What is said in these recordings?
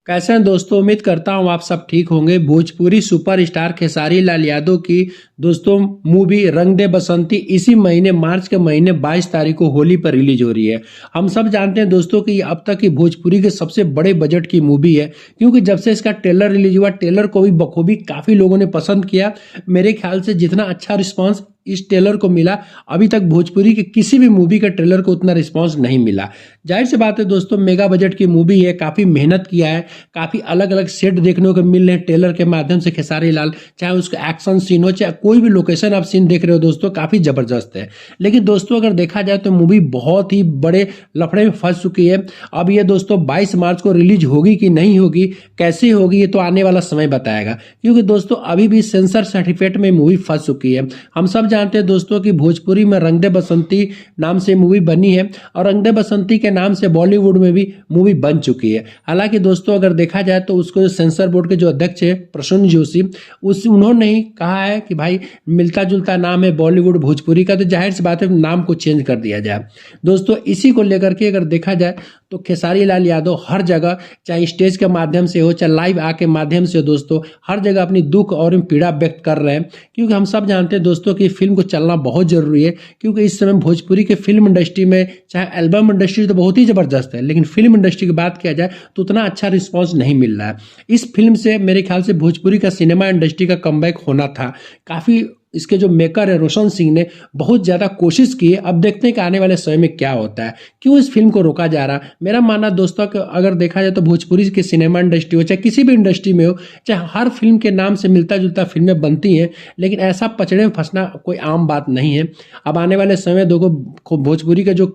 कैसे हैं दोस्तों। उम्मीद करता हूँ आप सब ठीक होंगे। भोजपुरी सुपरस्टार खेसारी लाल यादव की दोस्तों मूवी रंग दे बसंती इसी महीने मार्च के महीने 22 तारीख को होली पर रिलीज हो रही है। हम सब जानते हैं दोस्तों कि ये अब तक की भोजपुरी के सबसे बड़े बजट की मूवी है, क्योंकि जब से इसका ट्रेलर रिलीज हुआ ट्रेलर को भी बखूबी काफी लोगों ने पसंद किया। मेरे ख्याल से जितना अच्छा रिस्पॉन्स इस ट्रेलर को मिला, अभी तक भोजपुरी के किसी भी मूवी के ट्रेलर को उतना रिस्पांस नहीं मिला। जाहिर सी बात है दोस्तों, मेगा बजट की मूवी है, काफी मेहनत किया है, काफी अलग अलग सेट देखने को मिल रहे हैं ट्रेलर के माध्यम से। खेसारी लाल चाहे उसका एक्शन सीन हो, चाहे कोई भी लोकेशन आप सीन देख रहे हो दोस्तों, काफी जबरदस्त है। लेकिन दोस्तों अगर देखा जाए तो मूवी बहुत ही बड़े लफड़े में फंस चुकी है। अब ये दोस्तों 22 मार्च को रिलीज होगी कि नहीं होगी, कैसी होगी, ये तो आने वाला समय बताएगा। क्योंकि दोस्तों अभी भी सेंसर सर्टिफिकेट में मूवी फंस चुकी है। हम सब जानते हैं दोस्तों कि भोजपुरी में रंग दे बसंती नाम से मूवी बनी है, और रंग दे बसंती के नाम से बॉलीवुड में भी मूवी बन चुकी है। हालांकि दोस्तों अगर देखा जाए तो उसको सेंसर बोर्ड के जो अध्यक्ष है प्रसून जोशी, उन्होंने ही कहा है कि भाई मिलता जुलता नाम है बॉलीवुड भोजपुरी का, तो जाहिर सी बात है नाम को चेंज कर दिया जाए। दोस्तों इसी को लेकर के अगर देखा जाए तो खेसारी लाल यादव हर जगह, चाहे स्टेज के माध्यम से हो, चाहे लाइव आके माध्यम से हो दोस्तों, हर जगह अपनी दुख और पीड़ा व्यक्त कर रहे हैं। क्योंकि हम सब जानते हैं दोस्तों कि फिल्म को चलना बहुत जरूरी है। क्योंकि इस समय भोजपुरी के फिल्म इंडस्ट्री में, चाहे एल्बम इंडस्ट्री तो बहुत ही जबरदस्त है, लेकिन फिल्म इंडस्ट्री की बात किया जाए तो उतना अच्छा रिस्पॉन्स नहीं मिल रहा है। इस फिल्म से मेरे ख्याल से भोजपुरी का सिनेमा इंडस्ट्री का कमबैक होना था। काफी इसके जो मेकर है रोशन सिंह ने बहुत ज्यादा कोशिश की है। अब देखते हैं कि आने वाले समय में क्या होता है, क्यों इस फिल्म को रोका जा रहा है। मेरा मानना दोस्तों कि अगर देखा जाए तो भोजपुरी के सिनेमा इंडस्ट्री हो, चाहे किसी भी इंडस्ट्री में हो, चाहे हर फिल्म के नाम से मिलता जुलता फिल्में बनती हैं, लेकिन ऐसा पचड़े में फंसना कोई आम बात नहीं है। अब आने वाले समय देखो भोजपुरी का जो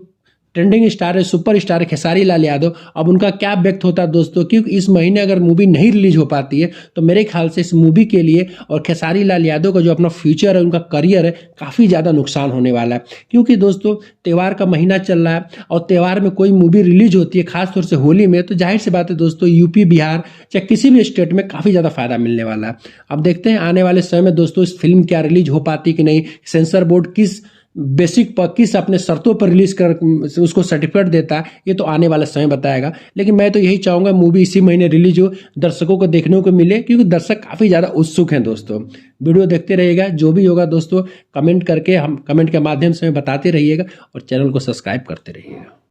ट्रेंडिंग स्टार है, सुपर स्टार है खेसारी लाल यादव, अब उनका क्या व्यक्त होता है दोस्तों। क्योंकि इस महीने अगर मूवी नहीं रिलीज हो पाती है तो मेरे ख्याल से इस मूवी के लिए और खेसारी लाल यादव का जो अपना फ्यूचर है, उनका करियर है, काफ़ी ज़्यादा नुकसान होने वाला है। क्योंकि दोस्तों त्यौहार का महीना चल रहा है, और त्यौहार में कोई मूवी रिलीज होती है खासतौर से होली में, तो जाहिर सी बात है दोस्तों यूपी बिहार चाहे किसी भी स्टेट में काफ़ी ज़्यादा फायदा मिलने वाला है। अब देखते हैं आने वाले समय में दोस्तों इस फिल्म क्या रिलीज हो पाती कि नहीं, सेंसर बोर्ड किस बेसिक पर, किस अपने शर्तों पर रिलीज कर उसको सर्टिफिकेट देता है, ये तो आने वाला समय बताएगा। लेकिन मैं तो यही चाहूंगा मूवी इसी महीने रिलीज हो, दर्शकों को देखने को मिले, क्योंकि दर्शक काफी ज्यादा उत्सुक हैं दोस्तों। वीडियो देखते रहिएगा, जो भी होगा दोस्तों कमेंट करके, हम कमेंट के माध्यम से बताते रहिएगा, और चैनल को सब्सक्राइब करते रहिएगा।